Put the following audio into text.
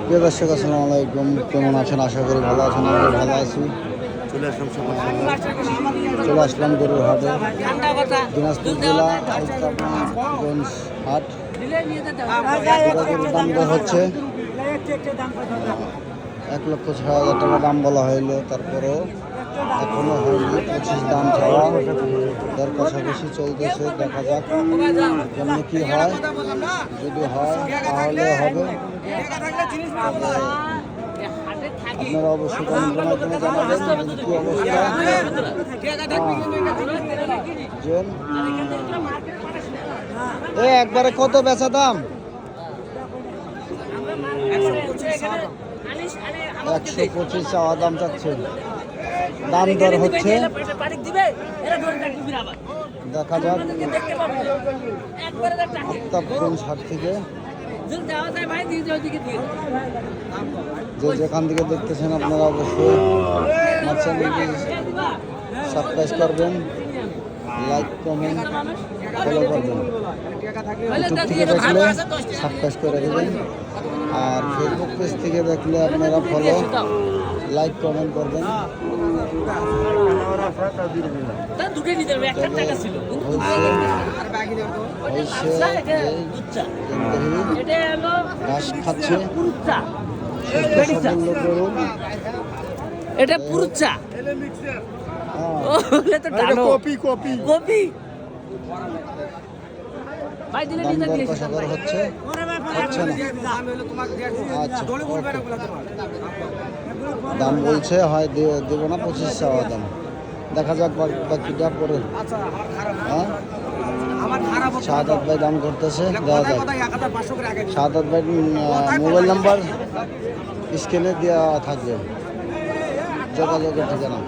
প্রিয় দর্শক আসসালামু আলাইকুম, কেমন আছেন? আশা করি ভালো আছেন। আমি ভালো আছি। চলে আসলাম গরুর হাটে, দিনাজপুর জেলা আলতাগঞ্জ হাট। গরুর দাম দর হচ্ছে 1,06,000 টাকা দাম বলা হইলো, তারপরেও এখনো হয়নি 25 দাম চাওয়া, দর কষাকষি চলতেছে। দেখা যাক কেমন কি হয়। যদি হয় তাহলে হবে। আপনারা অবশ্যই কমেন্টের মাধ্যমে জানাবেন কি অবস্থা। একবারে কত বেচা দাম? 125 চাওয়া দাম চাচ্ছে, দাম দর হচ্ছে। দেখা যাক আফতাবগঞ্জ হাট থেকে যে যেখান থেকে দেখতেছেন আপনারা অবশ্যই আমার চ্যানেলটি সাবস্ক্রাইব করবেন, লাইক কমেন্ট ফলো করবেন। ইউটিউব থেকে দেখলে সাবস্ক্রাইব করে দেবেন, আর ফেসবুক পেজ থেকে দেখলে আপনারা ফলো লাইক কমেন্ট করবেন। ঘাস খাচ্ছে, এটা পুরুচা কপি কপি কপি হচ্ছে হচ্ছে না। আচ্ছা, দাম বলছে হয় দেবো না, 25 চাওয়া দাম। দেখা যাক বাকিটা পরে। হ্যাঁ, শাহাদাত ভাই দাম করতেছে, দেওয়া যায়। শাহাদাত ভাই মোবাইল নাম্বার স্ক্রিনে দেওয়া থাকবে, যোগাযোগের ঠিকানা।